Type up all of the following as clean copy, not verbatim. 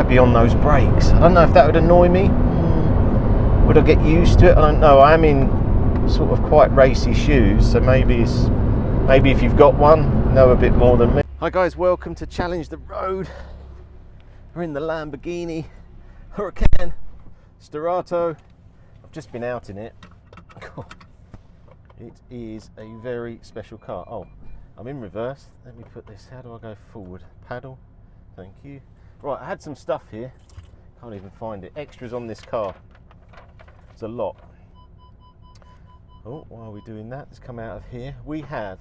be on those brakes. I don't know if that would annoy me. Would I get used to it? I don't know. I'm in sort of quite racy shoes, so maybe if you've got one, know a bit more than me. Hi guys, welcome to Challenge the Road. We're in the Lamborghini Huracan Sterrato. I've just been out in it. It is a very special car. Oh, I'm in reverse. Let me put this. How do I go forward? Paddle. Thank you. Right, I had some stuff here. Can't even find it. Extras on this car. It's a lot. Oh, while we're doing that, let's come out of here. We have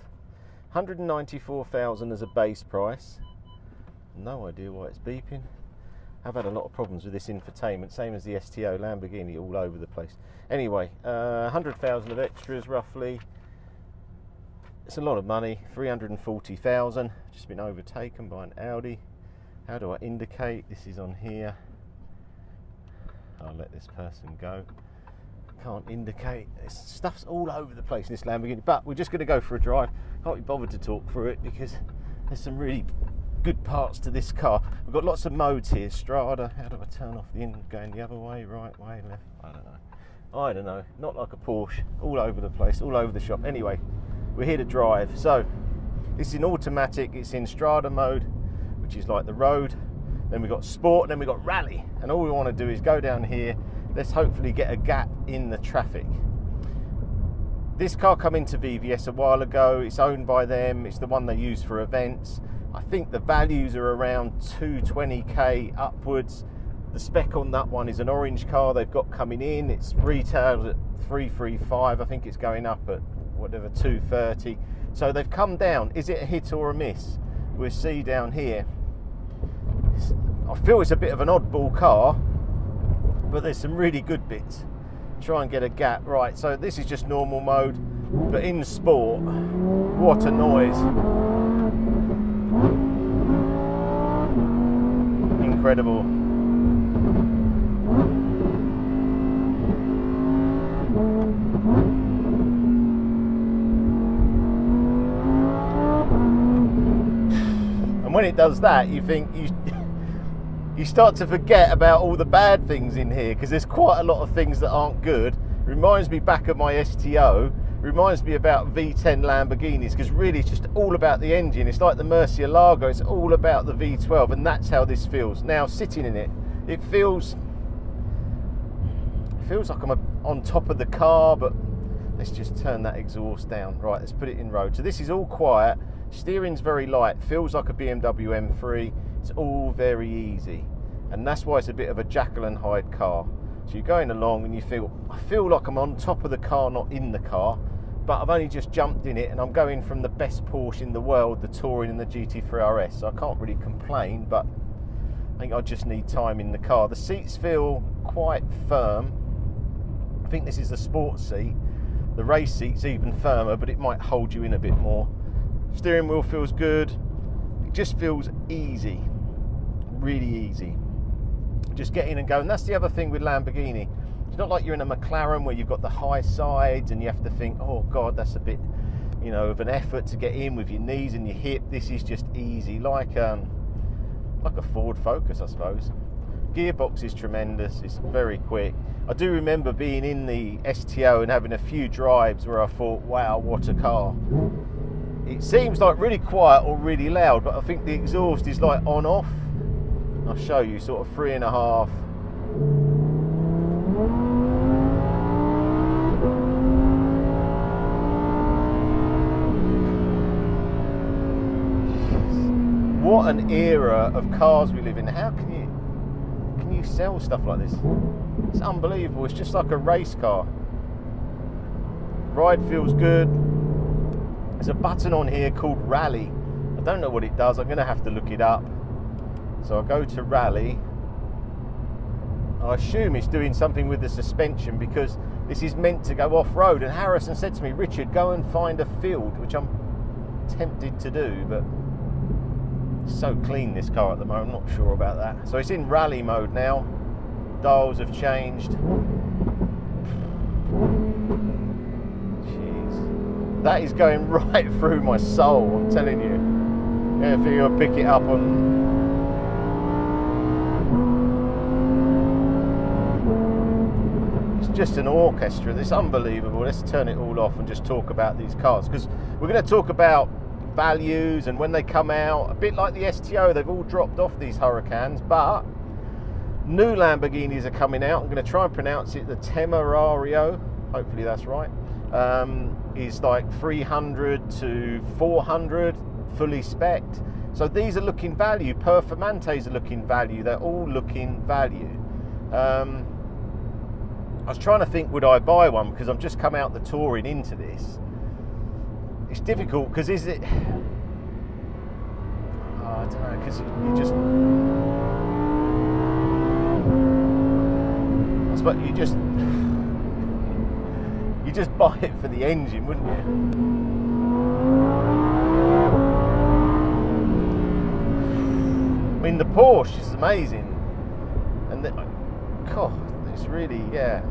194,000 as a base price. No idea why it's beeping. I've had a lot of problems with this infotainment, same as the STO Lamborghini, all over the place. Anyway, 100,000 of extras roughly. It's a lot of money. 340,000. Just been overtaken by an Audi. How do I indicate? This is on here. I'll let this person go. Can't indicate. Stuff's all over the place in this Lamborghini, but we're just going to go for a drive. Can't be bothered to talk through it because there's some really good parts to this car. We've got lots of modes here. Strada. How do I turn off the in? Going the other way, right way, left? I don't know. Not like a Porsche. All over the place, all over the shop. Anyway, we're here to drive. So this is in automatic. It's in Strada mode, which is like the road. Then we've got sport, and then we've got rally. And all we want to do is go down here. Let's hopefully get a gap in the traffic. This car came into VVS a while ago. It's owned by them. It's the one they use for events. I think the values are around 220k upwards. The spec on that one is an orange car they've got coming in. It's retailed at 335. I think it's going up at whatever 230. So they've come down. Is it a hit or a miss? We'll see down here. I feel it's a bit of an oddball car, but there's some really good bits. Try and get a gap. Right, so this is just normal mode, but in sport, what a noise. Incredible. And when it does that, you think you start to forget about all the bad things in here, because there's quite a lot of things that aren't good. It reminds me back of my STO, reminds me about V10 Lamborghinis, because really it's just all about the engine. It's like the Murcielago, it's all about the V12, and that's how this feels. Now, sitting in it, it feels like I'm on top of the car, but let's just turn that exhaust down. Right, let's put it in road. So this is all quiet, steering's very light, feels like a BMW M3. It's all very easy, and that's why it's a bit of a Jekyll and Hyde car. So you're going along and I feel like I'm on top of the car, not in the car, but I've only just jumped in it, and I'm going from the best Porsche in the world, the Touring and the GT3 RS, so I can't really complain, but I think I just need time in the car. The seats feel quite firm. I think this is the sports seat. The race seat's even firmer, but it might hold you in a bit more. Steering wheel feels good. It just feels easy, really easy. Just get in and go. And that's the other thing with Lamborghini. It's not like you're in a McLaren where you've got the high sides and you have to think, oh God, that's a bit, of an effort to get in with your knees and your hip. This is just easy, like a Ford Focus, I suppose. Gearbox is tremendous. It's very quick. I do remember being in the STO and having a few drives where I thought, wow, what a car. It seems like really quiet or really loud, but I think the exhaust is like on off. I'll show you, sort of 3.5. What an era of cars we live in. How can you sell stuff like this? It's unbelievable. It's just like a race car. Ride feels good. There's a button on here called Rally. I don't know what it does. I'm going to have to look it up. So I go to Rally. I assume it's doing something with the suspension, because this is meant to go off-road. And Harrison said to me, Richard, go and find a field, which I'm tempted to do, but it's so clean, this car at the moment. I'm not sure about that. So it's in Rally mode now. Dials have changed. That is going right through my soul, I'm telling you. Yeah, I think I'll pick it up on It's just an orchestra. It's unbelievable. Let's turn it all off and just talk about these cars, because we're going to talk about values and when they come out. A bit like the STO, they've all dropped off, these Huracans, but new Lamborghinis are coming out. I'm going to try and pronounce it. The Temerario, hopefully that's right, is like 300 to 400 fully spec'd. So these are looking value. Performantes are looking value. They're all looking value. I was trying to think, would I buy one, because I've just come out the touring into this. It's difficult because is it? Oh, I don't know, because you just. I suppose you just buy it for the engine, wouldn't you? I mean, the Porsche is amazing, and God, it's really, yeah.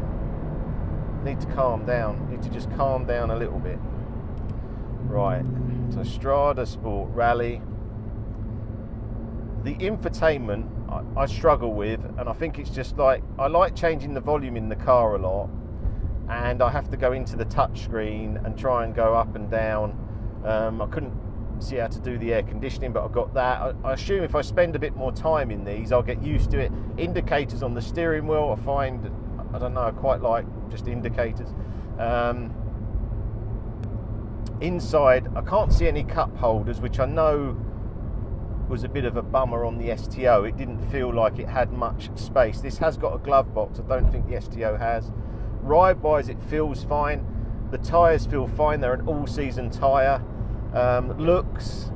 Need to calm down. Need to just calm down a little bit. Right, so Strada Sport Rally. The infotainment I struggle with, and I think it's just like, I like changing the volume in the car a lot, and I have to go into the touchscreen and try and go up and down. I couldn't see how to do the air conditioning, but I've got that. I assume if I spend a bit more time in these, I'll get used to it. Indicators on the steering wheel, I find, I don't know, I quite like just indicators. Inside, I can't see any cup holders, which I know was a bit of a bummer on the STO. It didn't feel like it had much space. This has got a glove box. I don't think the STO has. Ride-wise, it feels fine. The tyres feel fine. They're an all-season tyre. Looks...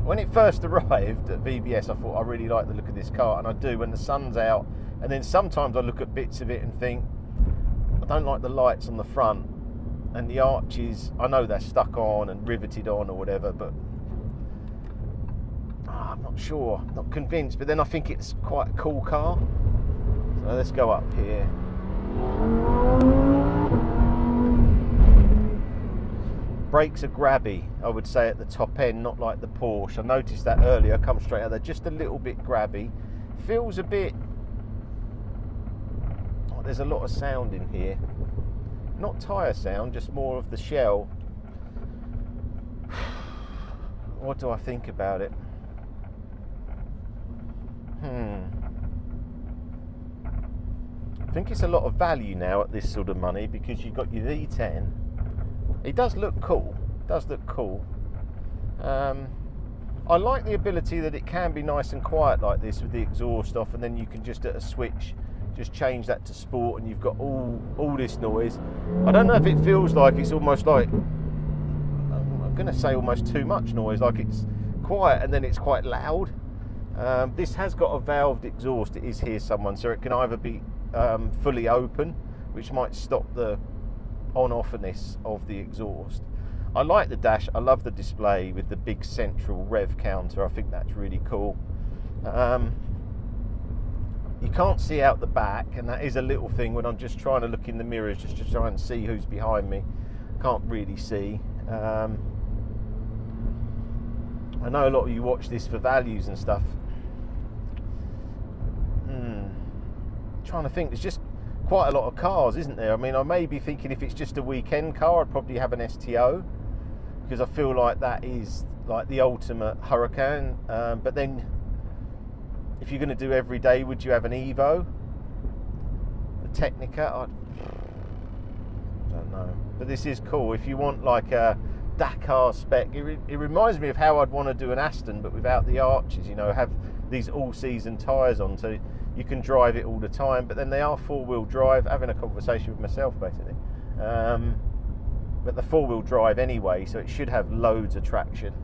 When it first arrived at VVS, I thought, I really like the look of this car, and I do when the sun's out. And then sometimes I look at bits of it and think, I don't like the lights on the front, and the arches, I know they're stuck on and riveted on or whatever, but I'm not sure, not convinced. But then I think it's quite a cool car. So let's go up here. Brakes are grabby, I would say, at the top end, not like the Porsche. I noticed that earlier, come straight out, they're just a little bit grabby. Feels a bit, oh, there's a lot of sound in here. Not tyre sound, just more of the shell. What do I think about it? I think it's a lot of value now at this sort of money, because you've got your V10. It does look cool. I like the ability that it can be nice and quiet like this with the exhaust off, and then you can just at a switch just change that to sport, and you've got all this noise. I don't know if it feels like it's almost like, I'm going to say almost too much noise, like it's quiet and then it's quite loud. This has got a valved exhaust, it is here someone, so it can either be fully open, which might stop the on-offness of the exhaust. I like the dash, I love the display with the big central rev counter. I think that's really cool. You can't see out the back, and that is a little thing when I'm just trying to look in the mirrors just to try and see who's behind me. Can't really see. I know a lot of you watch this for values and stuff. Trying to think, there's just quite a lot of cars, isn't there? I mean, I may be thinking if it's just a weekend car, I'd probably have an STO, because I feel like that is like the ultimate Huracan. But then if you're going to do every day, would you have an Evo? The Technica? I don't know. But this is cool. If you want like a Dakar spec, it reminds me of how I'd want to do an Aston, but without the arches, you know, have these all-season tyres on, so you can drive it all the time. But then they are four-wheel drive, having a conversation with myself basically. But the four-wheel drive anyway, so it should have loads of traction.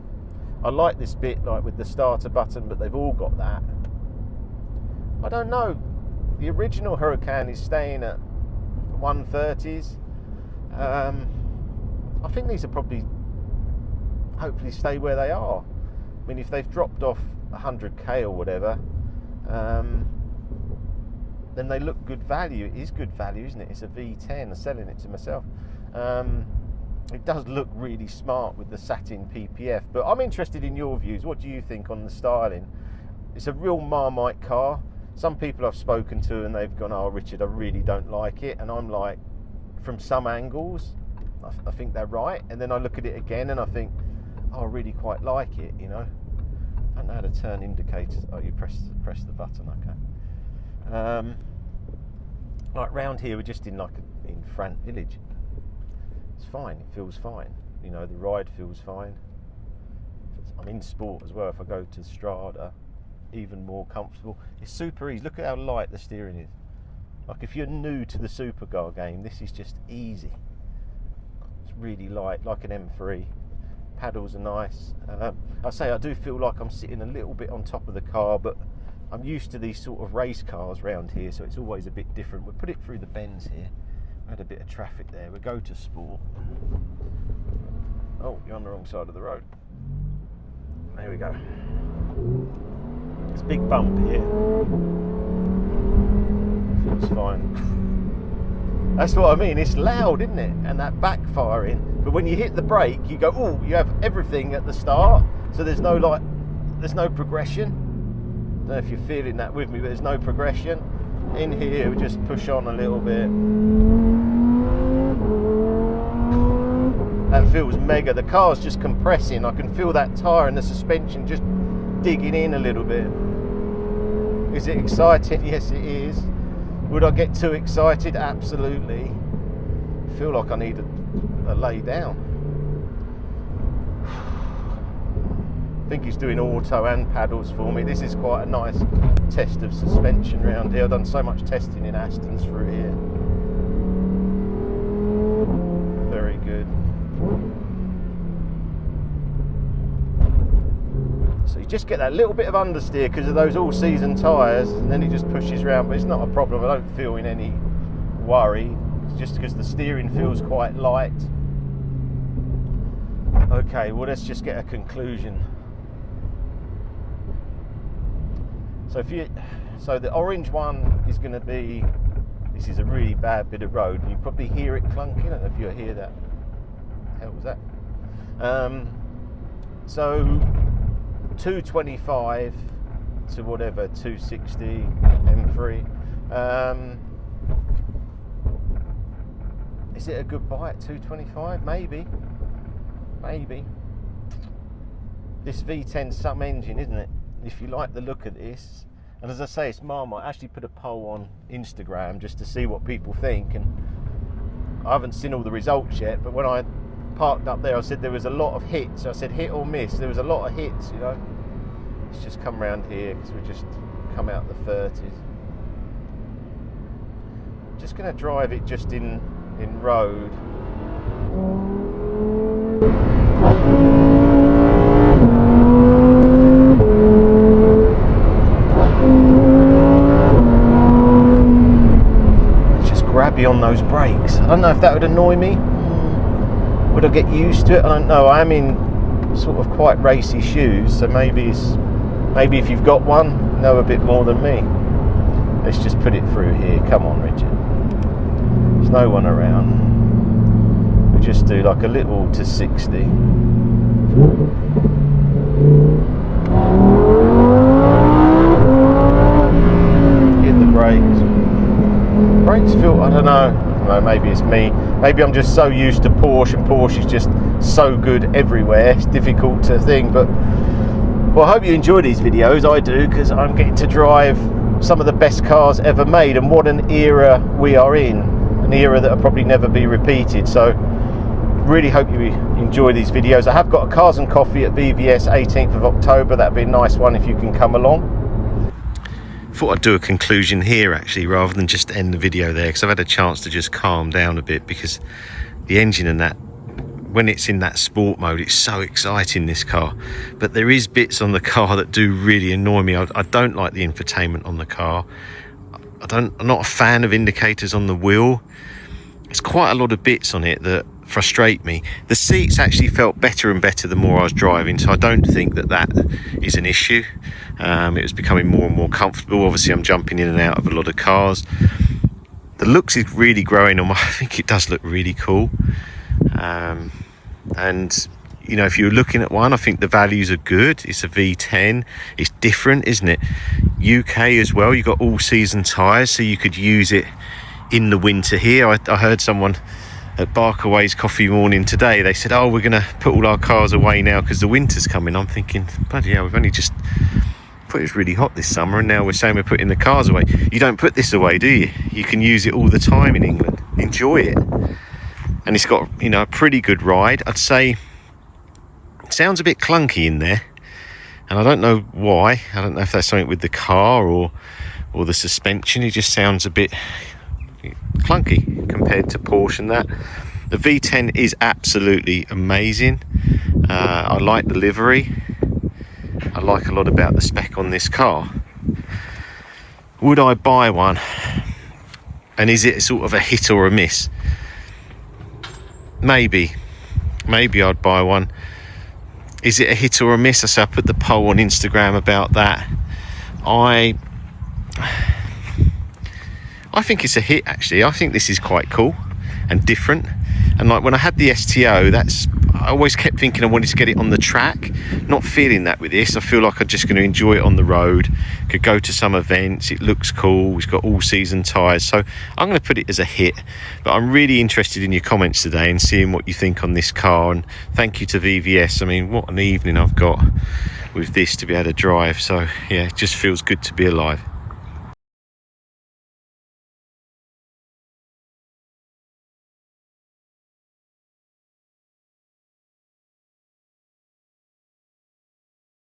I like this bit, like with the starter button, but they've all got that. I don't know. The original Huracan is staying at 130s. I think these are probably, hopefully stay where they are. I mean, if they've dropped off 100k or whatever, then they look good value. It is good value, isn't it? It's a V10. I'm selling it to myself. It does look really smart with the satin PPF, but I'm interested in your views. What do you think on the styling? It's a real Marmite car. some people I've spoken to and they've gone, oh Richard, I really don't like it, and I'm like, from some angles I think they're right, and then I look at it again and I think, oh, I really quite like it, you know. I don't know how to turn indicators. Oh, you press the button, okay. Like round here, we're just in Frant Village. It's fine, it feels fine, you know, the ride feels fine. I'm in sport as well. If I go to Sterrato, even more comfortable. It's super easy. Look at how light the steering is. Like if you're new to the supercar game, this is just easy. It's really light, like an M3. Paddles are nice. I say I do feel like I'm sitting a little bit on top of the car, but I'm used to these sort of race cars around here, so it's always a bit different. We'll put it through the bends here. We had a bit of traffic there. We'll go to sport. Oh, you're on the wrong side of the road. There we go. It's a big bump here. Feels fine. That's what I mean. It's loud, isn't it? And that backfiring. But when you hit the brake, you go, oh, you have everything at the start. So there's no progression. I don't know if you're feeling that with me, but there's no progression. In here, we just push on a little bit. That feels mega. The car's just compressing. I can feel that tyre and the suspension just digging in a little bit. Is it exciting? Yes, it is. Would I get too excited? Absolutely. I feel like I need a lay down. I think he's doing auto and paddles for me. This is quite a nice test of suspension around here. I've done so much testing in Astons through here. Very good. So you just get that little bit of understeer because of those all-season tyres, and then he just pushes around, but it's not a problem. I don't feel in any worry. It's just because the steering feels quite light. Okay, well, let's just get a conclusion. So the orange one is going to be, this is a really bad bit of road, and you probably hear it clunking. I don't know if you hear that. The hell was that? So 225 to whatever, 260 M3. Is it a good buy at 225? Maybe. This V10 some engine, isn't it? If you like the look of this, and as I say, it's Marmite. I actually put a poll on Instagram just to see what people think, and I haven't seen all the results yet, but when I parked up there, I said there was a lot of hits. I said hit or miss. There was a lot of hits, you know. Let's just come around here because we just come out the 30s. Just going to drive it just in road. Grabby on those brakes. I don't know if that would annoy me. Would I get used to it? I don't know. I'm in sort of quite racy shoes, so maybe if you've got one, you know a bit more than me. Let's just put it through here. Come on, Richard. There's no one around. We'll just do like a little to 60. Hit the brakes. Brakes feel, I don't know, maybe it's me. Maybe I'm just so used to Porsche, and Porsche is just so good everywhere. It's difficult to think, but well, I hope you enjoy these videos. I do, because I'm getting to drive some of the best cars ever made, and what an era we are in, an era that will probably never be repeated. So really hope you enjoy these videos. I have got a Cars and Coffee at VVS 18th of October. That'd be a nice one if you can come along. Thought I'd do a conclusion here actually, rather than just end the video there, because I've had a chance to just calm down a bit, because the engine and that, when it's in that sport mode, it's so exciting, this car. But there is bits on the car that do really annoy me. I don't like the infotainment on the car. I'm not a fan of indicators on the wheel. There's quite a lot of bits on it that frustrate me. The seats actually felt better and better the more I was driving, so I don't think that is an issue. It was becoming more and more comfortable. Obviously I'm jumping in and out of a lot of cars. The looks is really growing on. I think it does look really cool. And you know, if you're looking at one, I think the values are good. It's a V10. It's different, isn't it? UK as well. You've got all season tyres, so you could use it in the winter here. I heard someone at Barkaway's Coffee Morning today, they said, oh, we're going to put all our cars away now because the winter's coming. I'm thinking, bloody hell, we've only just thought it was really hot this summer, and now we're saying we're putting the cars away. You don't put this away, do you? You can use it all the time in England. Enjoy it. And it's got, you know, a pretty good ride. I'd say it sounds a bit clunky in there, and I don't know why. I don't know if that's something with the car or the suspension. It just sounds a bit clunky compared to Porsche and that. The V10 is absolutely amazing. I like the livery. I like a lot about the spec on this car. Would I buy one? And is it sort of a hit or a miss? Maybe I'd buy one. Is it a hit or a miss? I say I put the poll on Instagram about that. I think it's a hit, actually. I think this is quite cool and different. And like when I had the STO, I always kept thinking I wanted to get it on the track. Not feeling that with this. I feel like I'm just going to enjoy it on the road. Could go to some events. It looks cool. It's got all season tyres. So I'm going to put it as a hit. But I'm really interested in your comments today and seeing what you think on this car. And thank you to VVS. I mean, what an evening I've got with this to be able to drive. So yeah, it just feels good to be alive.